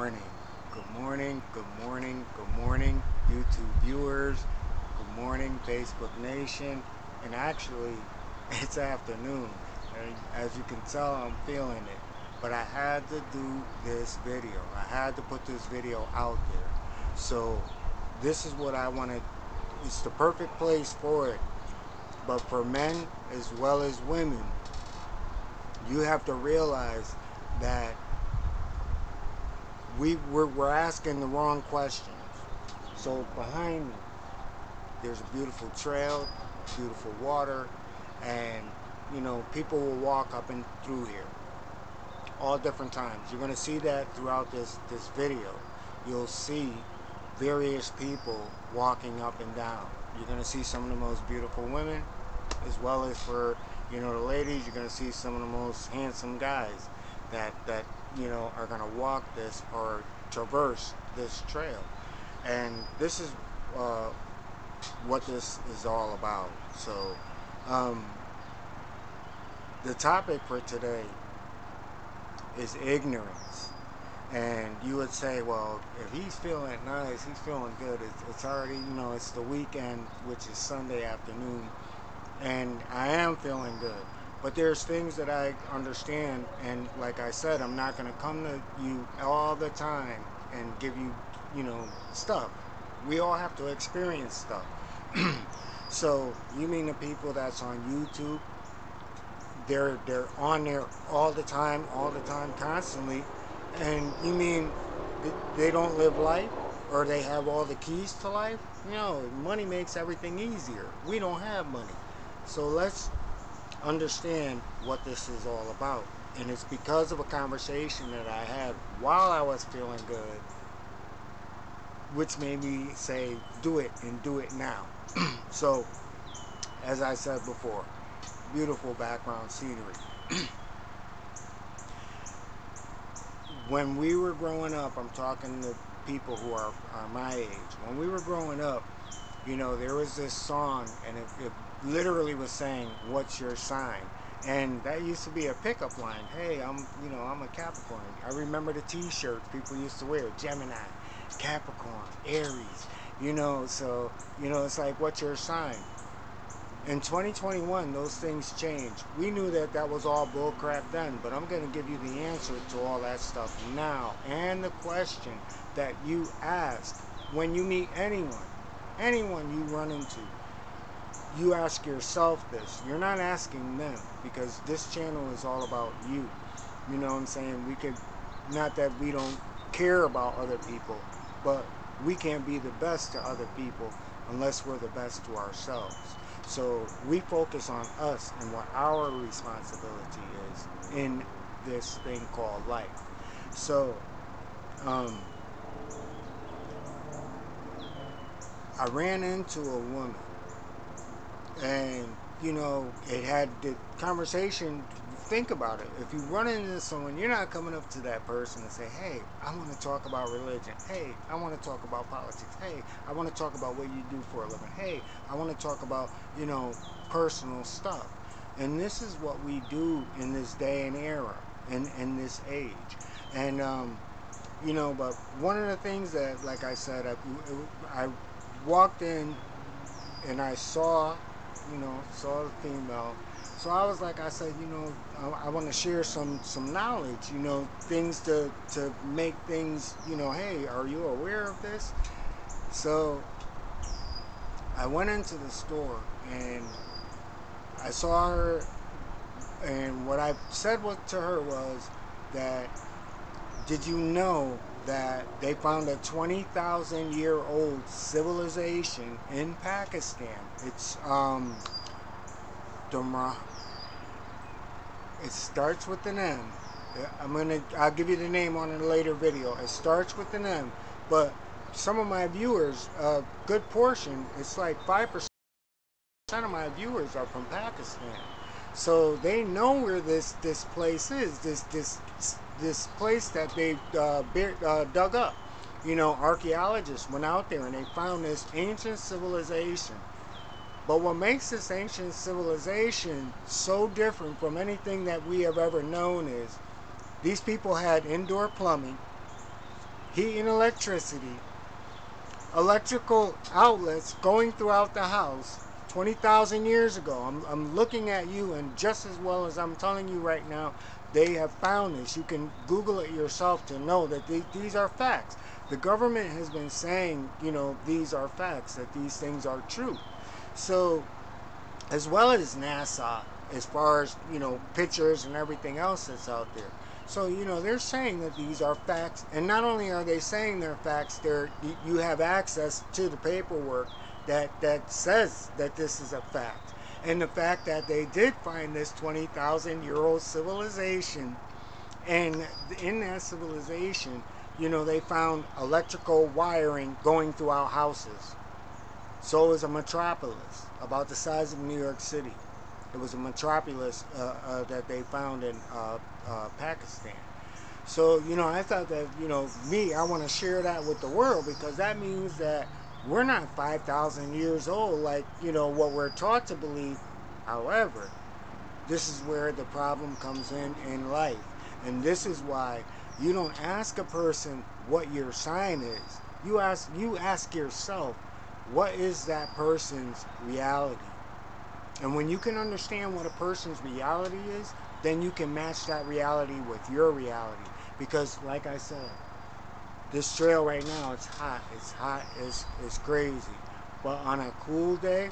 morning. Good morning, good morning, good morning, YouTube viewers. Good morning, Facebook Nation. And actually, it's afternoon. And as you can tell, I'm feeling it. But I had to do this video. I had to put this video out there. So, this is what I want to. It's the perfect place for it. But for men as well as women, you have to realize that we're asking the wrong questions. So behind me, there's a beautiful trail, beautiful water, and people will walk up and through here all different times. You're going to see that throughout this video. You'll see various people walking up and down. You're going to see some of the most beautiful women, as well as for the ladies. You're going to see some of the most handsome guys that are going to walk this or traverse this trail. And this is what this is all about. So the topic for today is ignorance. And you would say, well, if he's feeling nice, he's feeling good, it's already, it's the weekend, which is Sunday afternoon, and I am feeling good. But there's things that I understand, and like I said, I'm not going to come to you all the time and give you, stuff. We all have to experience stuff. So, you mean the people that's on YouTube, they're on there all the time, constantly, and you mean they don't live life, or they have all the keys to life? No, money makes everything easier. We don't have money. So let's understand what this is all about. And it's because of a conversation that I had while I was feeling good, which made me say, do it, and do it now. So, as I said before, beautiful background scenery. When we were growing up, I'm talking to people who are my age. When we were growing up, there was this song, and it literally was saying, "What's your sign?" And that used to be a pickup line. Hey, I'm a Capricorn. I remember the T-shirts people used to wear: Gemini, Capricorn, Aries. So it's like, what's your sign? In 2021, those things changed. We knew that was all bullcrap then, but I'm going to give you the answer to all that stuff now. And the question that you ask when you meet anyone you run into, you ask yourself this. You're not asking them, because this channel is all about you. You know what I'm saying? We could, not that we don't care about other people, but we can't be the best to other people unless we're the best to ourselves. So we focus on us and what our responsibility is in this thing called life. So I ran into a woman, and it had the conversation. Think about it. If you run into someone, you're not coming up to that person and say, hey, I want to talk about religion. Hey, I want to talk about politics. Hey, I want to talk about what you do for a living. Hey, I want to talk about, personal stuff. And this is what we do in this day and era, in this age. And, but one of the things that, like I said, I walked in and I saw the female. So I was like, I said, I want to share some knowledge, things to make things, hey, are you aware of this? So I went into the store and I saw her, and what I said to her was that, did you know that they found a 20,000-year-old civilization in Pakistan? It's Dumra. It starts with an M. I'll give you the name on a later video. It starts with an M, but some of my viewers, a good portion, it's like 5% of my viewers are from Pakistan. So they know where this place is. This place that they dug up. Archaeologists went out there and they found this ancient civilization. But what makes this ancient civilization so different from anything that we have ever known is these people had indoor plumbing. heat and electricity, electrical outlets going throughout the house 20,000 years ago. I'm looking at you, and just as well as I'm telling you right now, they have found this. You can Google it yourself to know that these are facts. The government has been saying, these are facts, that these things are true. So, as well as NASA, as far as, pictures and everything else that's out there. So, they're saying that these are facts, and not only are they saying they're facts, you have access to the paperwork that says that this is a fact. And the fact that they did find this 20,000-year-old civilization, and in that civilization, they found electrical wiring going throughout houses. So it was a metropolis about the size of New York City. It was a metropolis that they found in Pakistan. So, I thought that, I want to share that with the world, because that means that we're not 5,000 years old like, what we're taught to believe. However, this is where the problem comes in life. And this is why you don't ask a person what your sign is. You ask yourself, what is that person's reality? And when you can understand what a person's reality is, then you can match that reality with your reality. Because, like I said, this trail right now, it's hot. It's crazy. But on a cool day,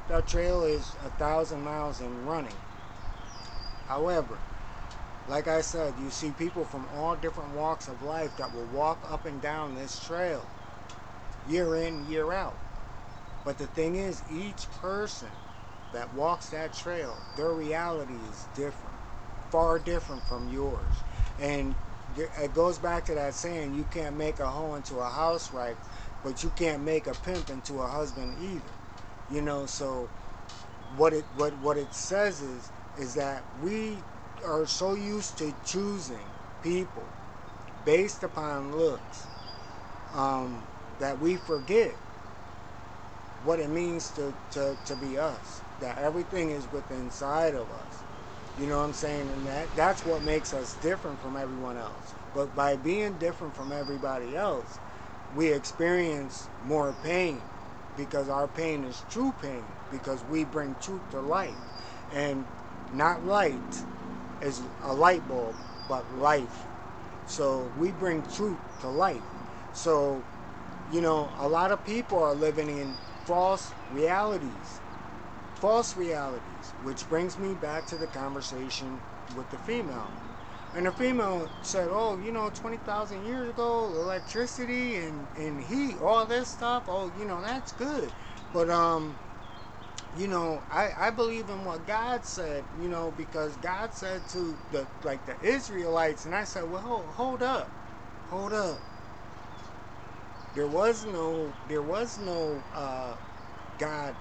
that trail is 1,000 miles and running. However, like I said, you see people from all different walks of life that will walk up and down this trail year in, year out. But the thing is, each person that walks that trail, their reality is different, far different from yours. And it goes back to that saying, you can't make a hoe into a housewife, but you can't make a pimp into a husband either. So what it says is that we are so used to choosing people based upon looks, that we forget what it means to be us, that everything is within inside of us. You know what I'm saying? And that's what makes us different from everyone else. But by being different from everybody else, we experience more pain, because our pain is true pain, because we bring truth to light. And not light as a light bulb, but life. So we bring truth to light. So, a lot of people are living in false realities. False realities, which brings me back to the conversation with the female. And the female said, 20,000 years ago, electricity and heat, all this stuff, that's good. But, I believe in what God said, because God said to the Israelites, and I said, well, hold up. There was no God,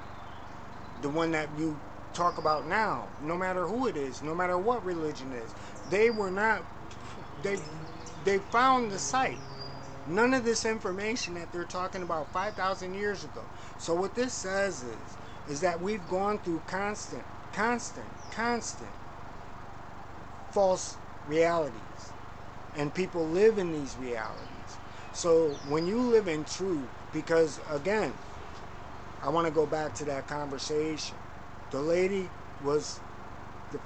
the one that you talk about now, no matter who it is, no matter what religion is. They were not, they found the site. None of this information that they're talking about 5,000 years ago. So what this says is that we've gone through constant false realities. And people live in these realities. So when you live in truth, because again, I want to go back to that conversation. The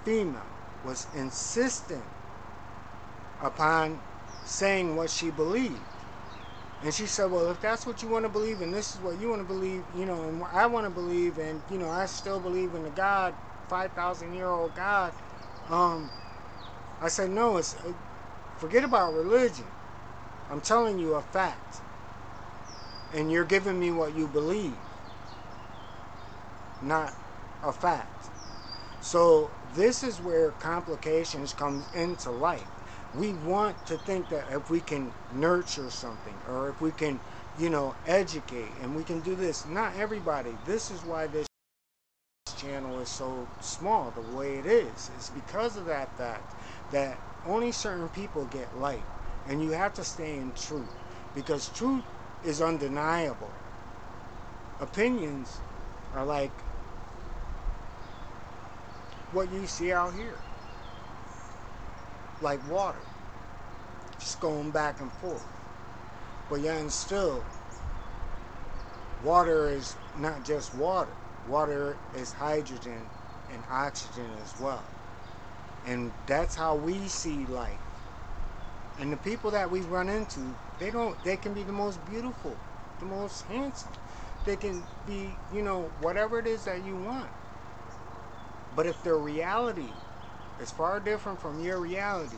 female was insistent upon saying what she believed. And she said, well, if that's what you want to believe, and this is what you want to believe, and I want to believe, and, I still believe in the God, 5,000-year-old God. I said, no, forget about religion. I'm telling you a fact. And you're giving me what you believe, not a fact. So this is where complications come into life. We want to think that if we can nurture something, or if we can, educate, and we can do this. Not everybody. This is why this channel is so small the way it is. It's because of that fact that only certain people get light. And you have to stay in truth, because truth is undeniable. Opinions are like what you see out here, like water, just going back and forth. But yet and still, water is not just water. Water is hydrogen and oxygen as well. And that's how we see life. And the people that we run into, they can be the most beautiful, the most handsome. They can be, whatever it is that you want. But if their reality is far different from your reality,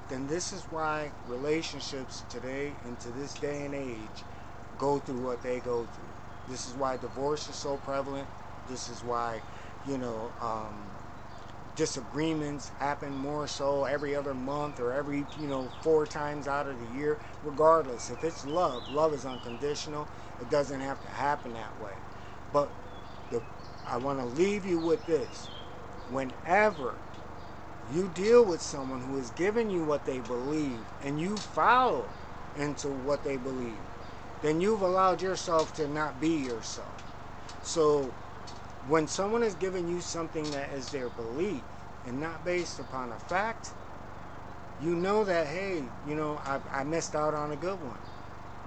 then this is why relationships today and to this day and age go through what they go through. This is why divorce is so prevalent. This is why, disagreements happen more so every other month or every, 4 times out of the year. Regardless, if it's love is unconditional. It doesn't have to happen that way. But I want to leave you with this. Whenever you deal with someone who is giving you what they believe and you follow into what they believe, then you've allowed yourself to not be yourself. So when someone is giving you something that is their belief and not based upon a fact, you know that, hey, I missed out on a good one.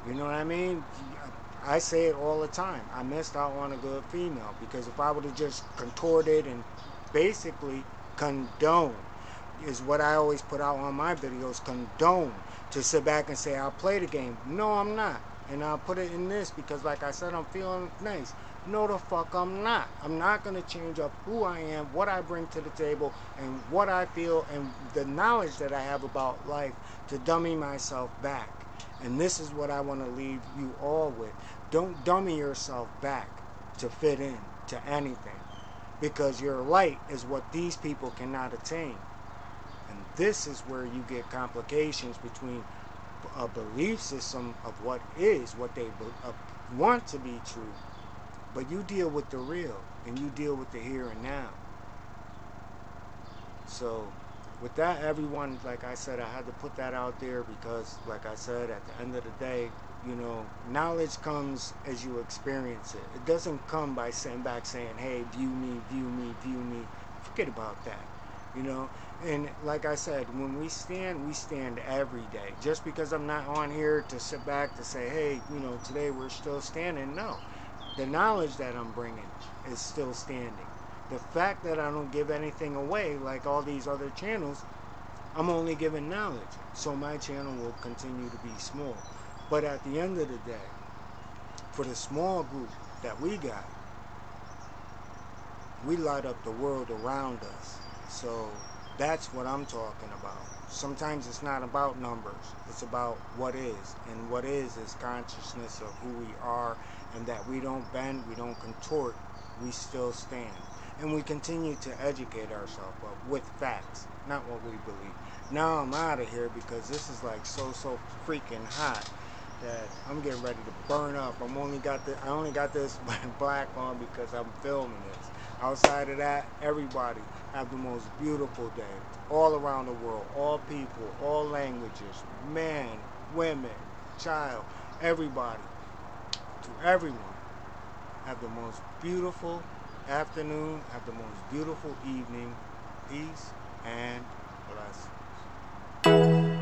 You know what I mean? I say it all the time. I missed out on a good female, because if I would have just contorted and basically condone, is what I always put out on my videos, condone, to sit back and say I'll play the game. No, I'm not. And I'll put it in this because, like I said, I'm feeling nice. No, the fuck I'm not. I'm not going to change up who I am, what I bring to the table, and what I feel, and the knowledge that I have about life to dummy myself back. And this is what I want to leave you all with. Don't dummy yourself back to fit in to anything, because your light is what these people cannot attain. And this is where you get complications between a belief system of what they want to be true, but you deal with the real and you deal with the here and now. So with that, everyone, like I said, I had to put that out there because, like I said, at the end of the day, knowledge comes as you experience it. It doesn't come by sitting back saying, hey, view me, view me, view me. Forget about that. And like I said, when we stand every day. Just because I'm not on here to sit back to say, hey, today we're still standing. No, the knowledge that I'm bringing is still standing. The fact that I don't give anything away like all these other channels, I'm only giving knowledge. So my channel will continue to be small. But at the end of the day, for the small group that we got, we light up the world around us. So that's what I'm talking about. Sometimes it's not about numbers. It's about what is. And what is consciousness of who we are, and that we don't bend, we don't contort, we still stand. And we continue to educate ourselves, but with facts, not what we believe. Now I'm out of here because this is like so freaking hot that I'm getting ready to burn up. I only got this black on because I'm filming this. Outside of that, everybody have the most beautiful day. All around the world, all people, all languages, men, women, child, everybody, to everyone, have the most beautiful afternoon, have the most beautiful evening. Peace and blessings.